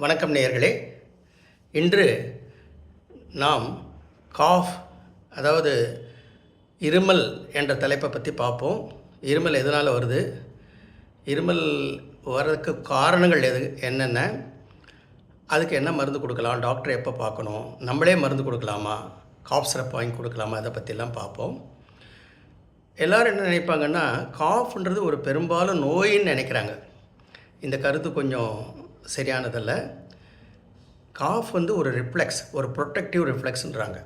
வணக்கம் நேயர்களே. இன்று நாம் காஃப் அதாவது இருமல் என்ற தலைப்பை பற்றி பார்ப்போம். இருமல் எதனால் வருது, இருமல் வர்றதுக்கு காரணங்கள் என்னென்ன, அதுக்கு என்ன மருந்து கொடுக்கலாம், டாக்டர் எப்போ பார்க்கணும், நம்மளே மருந்து கொடுக்கலாமா, காஃப் சிரப் வாங்கி கொடுக்கலாமா, அதை பற்றிலாம் பார்ப்போம். எல்லோரும் என்ன நினைப்பாங்கன்னா, காஃப்ன்றது ஒரு பெரும்பாலும் நோயின்னு நினைக்கிறாங்க. இந்த கருத்து கொஞ்சம் சரியானதல்ல. காஃப் ஒரு ரிஃப்ளெக்ஸ், ஒரு ப்ரொட்டக்டிவ் ரிஃப்ளெக்ஸ்ன்றாங்க.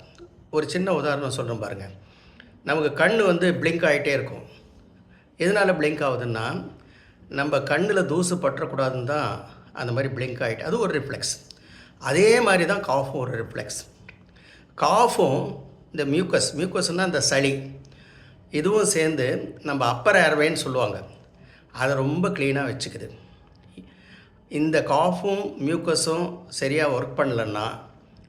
ஒரு சின்ன உதாரணம் சொல்கிறேன் பாருங்கள். நமக்கு கண் பிளிங்க் ஆகிட்டே இருக்கும். எதனால் பிளிங்க் ஆகுதுன்னா, நம்ம கண்ணில் தூசு பற்றக்கூடாதுன்னு தான் அந்த மாதிரி பிளிங்க் ஆகிட்டு, அது ஒரு ரிஃப்ளெக்ஸ். அதே மாதிரி தான் காஃபும் ஒரு ரிஃப்ளெக்ஸ். காஃபும் இந்த மியூக்கஸ்னால் இந்த சளி, இதுவும் சேர்ந்து நம்ம அப்பர் ஏர்வேன்னு சொல்லுவாங்க, அதை ரொம்ப க்ளீனாக வச்சுக்குது. இந்த காஃபும் மியூக்கஸும் சரியாக ஒர்க் பண்ணலன்னா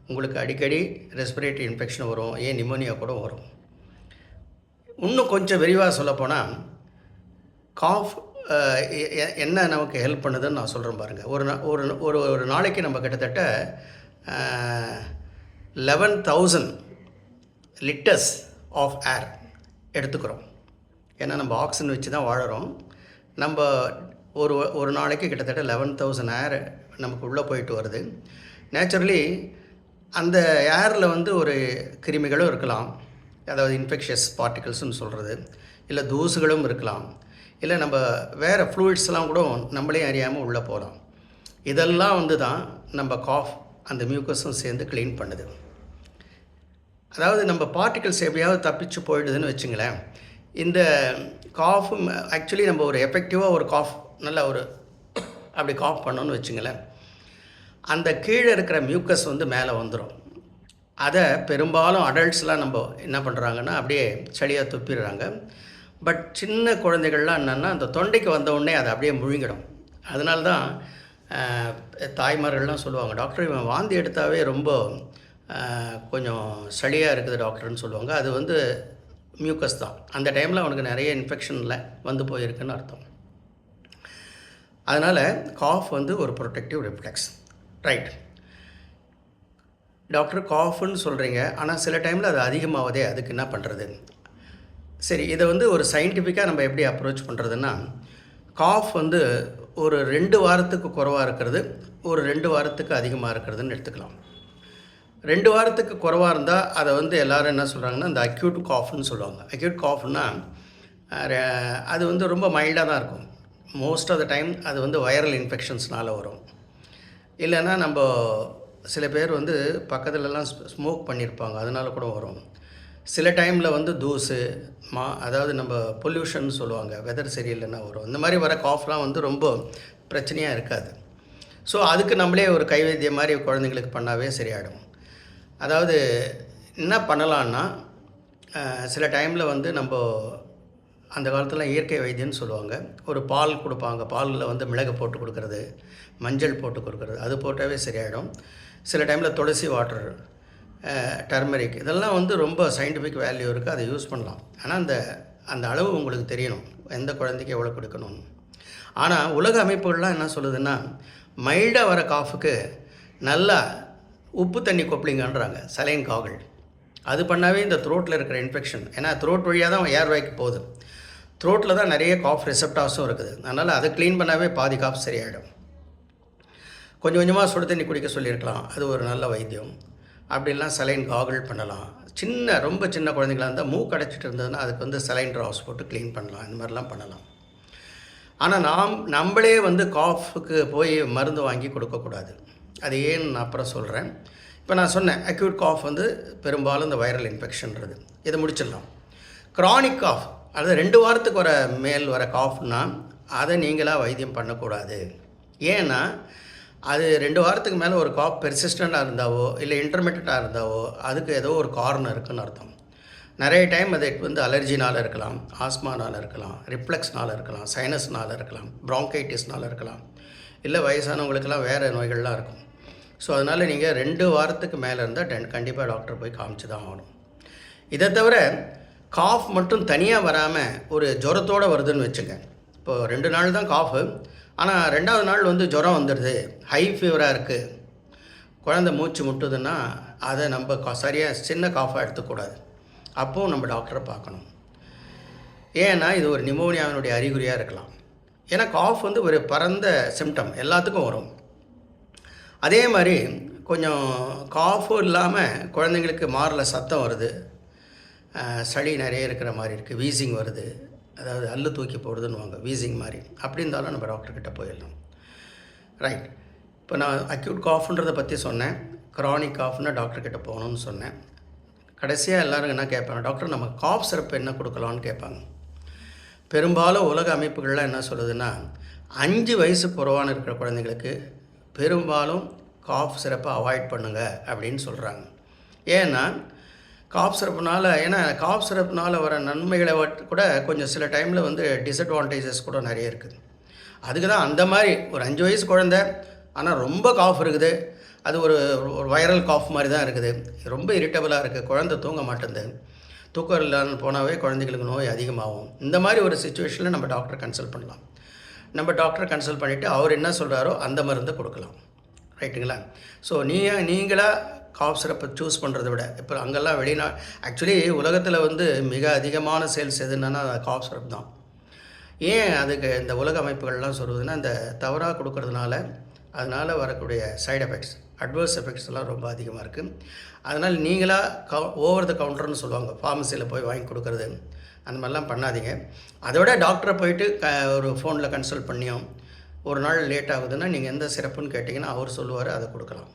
உங்களுக்கு அடிக்கடி ரெஸ்பிரேட்டரி இன்ஃபெக்ஷன் வரும், ஏன் நிமோனியா கூட வரும். இன்னும் கொஞ்சம் விரிவாக சொல்லப்போனால், காஃப் என்ன நமக்கு ஹெல்ப் பண்ணுதுன்னு நான் சொல்கிறேன் பாருங்கள். ஒரு நாளைக்கு நம்ம கிட்டத்தட்ட 11,000 லிட்டர்ஸ் ஆஃப் ஏர் எடுத்துக்கிறோம். ஏன்னா நம்ம ஆக்சிஜன் வச்சு தான் வாழறோம். நம்ம ஒரு நாளைக்கு கிட்டத்தட்ட 11,000 ஏர் நமக்கு உள்ளே போயிட்டு வருது. நேச்சுரலி அந்த ஏரில் ஒரு கிருமிகளும் இருக்கலாம், அதாவது இன்ஃபெக்ஷியஸ் பார்ட்டிகல்ஸ்னு சொல்கிறது, இல்லை தூசுகளும் இருக்கலாம், இல்லை நம்ம வேறு ஃப்ளூயிட்ஸ்லாம் கூட நம்மளே அறியாமல் உள்ளே போகலாம். இதெல்லாம் தான் நம்ம காஃப் அந்த மியூக்கஸும் சேர்ந்து க்ளீன் பண்ணுது. அதாவது நம்ம பார்ட்டிகல்ஸ் எப்படியாவது தப்பிச்சு போயிடுதுன்னு வச்சுங்களேன். இந்த காஃபும் ஆக்சுவலி நம்ம ஒரு எஃபெக்டிவாக ஒரு காஃப் நல்லா அப்படி காஃப் பண்ணோன்னு வச்சுங்களேன், அந்த கீழே இருக்கிற மியூக்கஸ் மேலே வந்துடும். அதை பெரும்பாலும் அடல்ட்ஸ்லாம் நம்ம என்ன பண்ணுறாங்கன்னா அப்படியே சளியாக துப்பிடுறாங்க. பட் சின்ன குழந்தைகள்லாம் என்னென்னா அந்த தொண்டைக்கு வந்தவுடனே அதை அப்படியே முழுங்கிடும். அதனால தான் தாய்மார்கள்லாம் சொல்லுவாங்க, டாக்டர் இவன் வாந்தி எடுத்தாவே ரொம்ப கொஞ்சம் சளியாக இருக்குது டாக்டர்னு சொல்லுவாங்க. அது மியூக்கஸ் தான். அந்த டைமில் அவனுக்கு நிறைய இன்ஃபெக்ஷனில் போயிருக்குன்னு அர்த்தம். அதனால் காஃப் ஒரு ப்ரொட்டக்டிவ் ரிஃப்ளெக்ஸ். ரைட், டாக்டர் காஃப்னு சொல்கிறீங்க, ஆனால் சில டைமில் அது அதிகமாகதே, அதுக்கு என்ன பண்ணுறது? சரி, இதை ஒரு சயின்டிஃபிக்காக நம்ம எப்படி அப்ரோச் பண்ணுறதுன்னா, காஃப் ஒரு 2 வாரத்துக்கு குறைவாக இருக்கிறது, ஒரு 2 வாரத்துக்கு அதிகமாக இருக்கிறதுன்னு எடுத்துக்கலாம். 2 வாரத்துக்கு குறைவாக இருந்தால் அதை எல்லோரும் என்ன சொல்கிறாங்கன்னா இந்த அக்யூட் காஃப்னு சொல்லுவாங்க. அக்யூட் காஃப்னா அது ரொம்ப மைல்டாக தான் இருக்கும். மோஸ்ட் ஆஃப் த டைம் அது வைரல் இன்ஃபெக்ஷன்ஸ்னால் வரும். இல்லைன்னா நம்ம சில பேர் பக்கத்துலலாம் ஸ்மோக் பண்ணியிருப்பாங்க, அதனால கூட வரும். சில டைமில் தூசு அதாவது நம்ம பொல்யூஷன் சொல்லுவாங்க, வெதர் சரியில்லைன்னா வரும். இந்த மாதிரி வர காஃப்லாம் ரொம்ப பிரச்சனையாக இருக்காது. ஸோ அதுக்கு நம்மளே ஒரு கைவைத்தியம் மாதிரி குழந்தைங்களுக்கு பண்ணாவே சரியாயிடும். அதாவது என்ன பண்ணலான்னா, சில டைமில் நம்ம அந்த காலத்தில் இயற்கை வைத்தியம்னு சொல்லுவாங்க. ஒரு பால் கொடுப்பாங்க, பாலில் மிளகு போட்டு கொடுக்குறது, மஞ்சள் போட்டு கொடுக்குறது, அது போட்டாவே சரியாயிடும். சில டைமில் துளசி வாட்டர், டர்மரிக், இதெல்லாம் ரொம்ப சயின்டிஃபிக் வேல்யூ இருக்குது, அதை யூஸ் பண்ணலாம். ஆனால் அந்த அளவு உங்களுக்கு தெரியணும், எந்த குழந்தைக்கு எவ்வளோ கொடுக்கணும்னு. ஆனால் உலக அமைப்புகள்லாம் என்ன சொல்லுதுன்னா, மைல்டாக வர காஃபுக்கு நல்லா உப்பு தண்ணி கொப்பளிங்கன்றாங்க, சலைன் காகல். அது பண்ணாவே இந்த த்ரோட்டில் இருக்கிற இன்ஃபெக்ஷன், ஏன்னா த்ரோட் வழியாக தான் ஏர்வேக்கு போகுது, த்ரோட்டில் தான் நிறைய காஃப் ரிசெப்டார்ஸும் இருக்குது. அதனால் அதை க்ளீன் பண்ணாவே பாதி காஃப் சரியாயிடும். கொஞ்சம் கொஞ்சமாக சுடு தண்ணி குடிக்க சொல்லியிருக்கலாம், அது ஒரு நல்ல வைத்தியம். அப்படிலாம் சலைன் காகல் பண்ணலாம். ரொம்ப சின்ன குழந்தைங்களாக இருந்தால் மூக்கு அடைச்சிட்டு இருந்ததுன்னா அதுக்கு சலைன் ட்ராப்ஸ் போட்டு க்ளீன் பண்ணலாம், இந்த மாதிரிலாம் பண்ணலாம். ஆனால் நம்மளே காஃபுக்கு போய் மருந்து வாங்கி கொடுக்கக்கூடாது. அது ஏன்னு நான் அப்புறம் சொல்கிறேன். இப்போ நான் சொன்னேன், அக்யூட் காஃப் பெரும்பாலும் இந்த வைரல் இன்ஃபெக்ஷன்றது. இதை முடிச்சிடலாம். க்ரானிக் காஃப், அதாவது 2 வாரத்துக்கு மேல் வர காஃப்னா அதை நீங்களாக வைத்தியம் பண்ணக்கூடாது. ஏன்னா அது 2 வாரத்துக்கு மேலே ஒரு காஃப் பெர்சிஸ்டண்ட்டாக இருந்தாவோ இல்லை இன்டர்மீடியட்டாக இருந்தாவோ அதுக்கு ஏதோ ஒரு காரணம் இருக்குதுன்னு அர்த்தம். நிறைய டைம் அது அலர்ஜினால் இருக்கலாம், ஆஸ்மானால் இருக்கலாம், ரிஃப்ளெக்ஸ்னால் இருக்கலாம், சைனஸ்னால் இருக்கலாம், ப்ராங்கைட்டிஸ்னால் இருக்கலாம், இல்லை வயசானவங்களுக்கெல்லாம் வேறு நோய்கள்லாம் இருக்கும். ஸோ அதனால் நீங்கள் 2 வாரத்துக்கு மேலே இருந்தால் கண்டிப்பாக டாக்டர் போய் காமிச்சு தான் ஆகணும். இதை தவிர காஃப் மட்டும் தனியாக வராமல் ஒரு ஜுரத்தோடு வருதுன்னு வச்சுங்க. இப்போது 2 நாள் தான் காஃபு, ஆனால் 2வது நாள் வந்து ஜுரம் வந்துடுது, ஹை ஃபீவராக இருக்குது, குழந்தை மூச்சு முட்டுதுன்னா அதை நம்ம சரியாக சின்ன காஃபாக எடுத்துக்கூடாது. அப்போவும் நம்ம டாக்டரை பார்க்கணும். ஏன்னா இது ஒரு நிமோனியாவினுடைய அறிகுறியாக இருக்கலாம். ஏன்னா காஃப் வந்து ஒரு பரந்த சிம்டம், எல்லாத்துக்கும் வரும். அதே மாதிரி கொஞ்சம் காஃபும் இல்லாமல் குழந்தைங்களுக்கு மாரில் சத்தம் வருது, சளி நிறைய இருக்கிற மாதிரி இருக்குது, வீசிங் வருது, அதாவது அல்லு தூக்கி போடுதுன்னு வீசிங் மாதிரி, அப்படி இருந்தாலும் நம்ம டாக்டர்கிட்ட போயிடலாம். ரைட். இப்போ நான் அக்யூட் காஃப்ன்றதை பற்றி சொன்னேன், க்ரானிக் காஃப்னா டாக்டர்கிட்ட போகணும்னு சொன்னேன். கடைசியாக எல்லோரும் என்ன கேட்பாங்க, டாக்டர் நம்ம காஃப் சிரப் என்ன கொடுக்கலான்னு கேட்பாங்க. பெரும்பாலும் உலக அமைப்புகள்லாம் என்ன சொல்லுதுன்னா 5 வயசு குறைவான இருக்கிற குழந்தைங்களுக்கு பெரும்பாலும் காஃப் சிரப்பை அவாய்ட் பண்ணுங்கள் அப்படின்னு சொல்கிறாங்க. ஏன்னா காஃப் சிரப்புனால் வர நன்மைகளை கூட கொஞ்சம் சில டைமில் வந்து டிஸ்அட்வான்டேஜஸ் கூட நிறைய இருக்குது. அதுக்கு தான் அந்த மாதிரி ஒரு 5 வயசு குழந்தை ஆனால் ரொம்ப காஃப் இருக்குது, அது ஒரு வைரல் காஃப் மாதிரி தான் இருக்குது, ரொம்ப இரிட்டபிளாக இருக்குது, குழந்தை தூங்க மாட்டேங்குது, தூக்கம் இல்லாமல் போனாவே குழந்தைங்களுக்கு நோய் அதிகமாகும். இந்த மாதிரி ஒரு சுச்சுவேஷனில் நம்ம டாக்டரை கன்சல்ட் பண்ணலாம். நம்ம டாக்டரை கன்சல்ட் பண்ணிவிட்டு அவர் என்ன சொல்கிறாரோ அந்த மருந்தை கொடுக்கலாம். ரைட்டுங்களா? ஸோ நீங்களாக காஃப் சிரப்பை சூஸ் பண்ணுறத விட, இப்போ அங்கெல்லாம் ஆக்சுவலி உலகத்தில் வந்து மிக அதிகமான சேல்ஸ் எதுன்னா காஃப் சிரப் தான். ஏன் அதுக்கு இந்த உலக அமைப்புகள்லாம் சொல்லுவதுன்னா, இந்த தவறாக கொடுக்கறதுனால அதனால் வரக்கூடிய சைடு எஃபெக்ட்ஸ், அட்வர்ஸ் எஃபெக்ட்ஸ் எல்லாம் ரொம்ப அதிகமாக இருக்குது. அதனால் நீங்களாக ஓவர் த கவுண்டர்னு சொல்லுவாங்க, ஃபார்மசியில் போய் வாங்கி கொடுக்குறது, அந்த மாதிரிலாம் பண்ணாதீங்க. அதை விட டாக்டரை போயிட்டு ஒரு ஃபோனில் கன்சல்ட் பண்ணியும் ஒரு நாள் லேட் ஆகுதுன்னா நீங்கள் எந்த சிறப்புன்னு கேட்டிங்கன்னா அவர் சொல்லுவார், அதை கொடுக்கலாம்.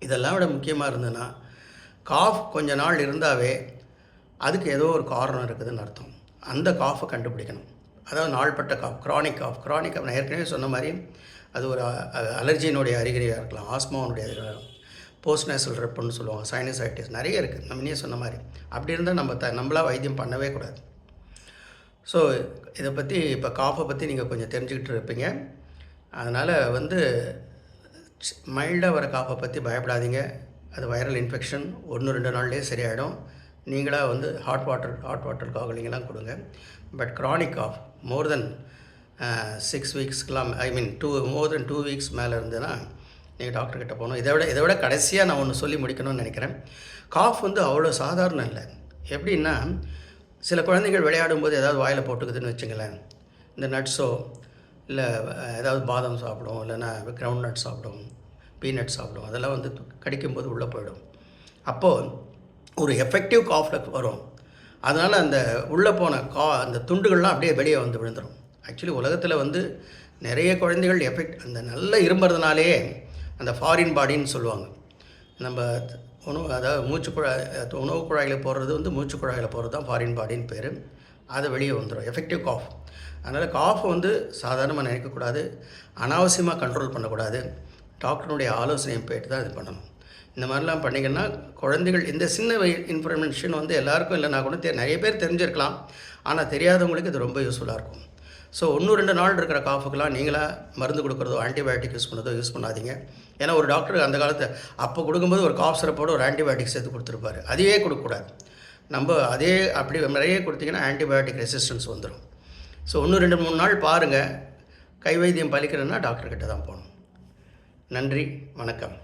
இதெல்லாம் விட முக்கியமாக இருந்ததுன்னா காஃப் கொஞ்ச நாள் இருந்தாவே அதுக்கு ஏதோ ஒரு காரணம் இருக்குதுன்னு அர்த்தம். அந்த காஃபை கண்டுபிடிக்கணும். அதாவது நாள்பட்ட காஃப், க்ரானிக் காஃப் நான் ஏற்கனவே சொன்ன மாதிரி அது ஒரு அலர்ஜியினுடைய அறிகுறியாக இருக்கலாம், ஆஸ்மாவுடைய அறிகுறியாக, போஸ்ட் நேசல் ரெப்புன்னு சொல்லுவாங்க, சைனசைட்டிஸ் நிறைய இருக்குது. நம்ம இன்னும் சொன்ன மாதிரி அப்படி இருந்தால் நம்மளாக வைத்தியம் பண்ணவே கூடாது. ஸோ இதை பற்றி இப்போ காஃபை பற்றி நீங்கள் கொஞ்சம் தெரிஞ்சுக்கிட்டு இருப்பீங்க. அதனால் வந்து மைல்டாக வர காஃபை பற்றி பயப்படாதீங்க. அது வைரல் இன்ஃபெக்ஷன் 1-2 நாள்லேயே சரியாயிடும். நீங்களாக வந்து ஹாட் வாட்டர் காகலிங்கெல்லாம் கொடுங்க. But chronic cough more than 6 வீக்ஸ்க்கெலாம், மோர் தென் 2 வீக்ஸ் மேலே இருந்ததுன்னா நீங்கள் டாக்டர்கிட்ட போகணும். இதை விட கடைசியாக நான் ஒன்று சொல்லி முடிக்கணும்னு நினைக்கிறேன். காஃப் வந்து அவ்வளோ சாதாரணம் இல்லை. எப்படின்னா, சில குழந்தைகள் விளையாடும்போது ஏதாவது வாயில் போட்டுக்குதுன்னு வச்சுங்களேன், இந்த நட்ஸோ இல்லை ஏதாவது பாதாம் சாப்பிடும், இல்லைன்னா கிரவுண்ட் நட் சாப்பிடும், பீனட் சாப்பிடும், அதெல்லாம் வந்து கடிக்கும்போது உள்ளே போயிடும். அப்போது ஒரு எஃபெக்டிவ் காஃப் வரும். அதனால் அந்த உள்ளே போன அந்த துண்டுகள்லாம் அப்படியே வெளியே வந்து விழுந்துடும். ஆக்சுவலி உலகத்தில் வந்து நிறைய குழந்தைகள் அந்த நல்ல இரும்புறதுனாலே அந்த ஃபாரின் பாடின்னு சொல்லுவாங்க. நம்ம அதாவது உணவு குழாயில் போடுறது வந்து மூச்சு குழாயில் போடுறது தான் ஃபாரின் பாடின்னு பேர். அது வெளியே வந்துடும், எஃபெக்டிவ் காஃப். அதனால் காஃபை வந்து சாதாரணமாக நினைக்கக்கூடாது, அனாவசியமாக கண்ட்ரோல் பண்ணக்கூடாது. டாக்டருடைய ஆலோசனையை போய்ட்டு தான் இது பண்ணணும். இந்த மாதிரிலாம் பண்ணிங்கன்னா குழந்தைகள் இந்த சின்ன இன்ஃபர்மேஷன் வந்து எல்லாருக்கும் இல்லைனா கூட நிறைய பேர் தெரிஞ்சிருக்கலாம், ஆனால் தெரியாதவங்களுக்கு இது ரொம்ப யூஸ்ஃபுல்லாக இருக்கும். ஸோ 1-2 நாள் இருக்கிற காஃபுக்கெலாம் நீங்களாக மருந்து கொடுக்குறதோ ஆன்டிபயோட்டிக் யூஸ் பண்ணாதீங்க. ஏன்னா ஒரு டாக்டர் அந்த காலத்தை அப்போ கொடுக்கும்போது ஒரு காஃப் சிரப்போட ஒரு ஆன்டிபயோட்டிக் சேர்த்து கொடுத்துருப்பாரு. அதையே கொடுக்கக்கூடாது. நம்ம அதே அப்படி நிறைய கொடுத்தீங்கன்னா ஆன்டிபயோட்டிக் ரெசிஸ்டன்ஸ் வந்துடும். ஸோ 1-2-3 நாள் பாருங்கள், கை வைத்தியம் பலிக்கிறதுனா டாக்டர்கிட்ட தான் போகணும். நன்றி, வணக்கம்.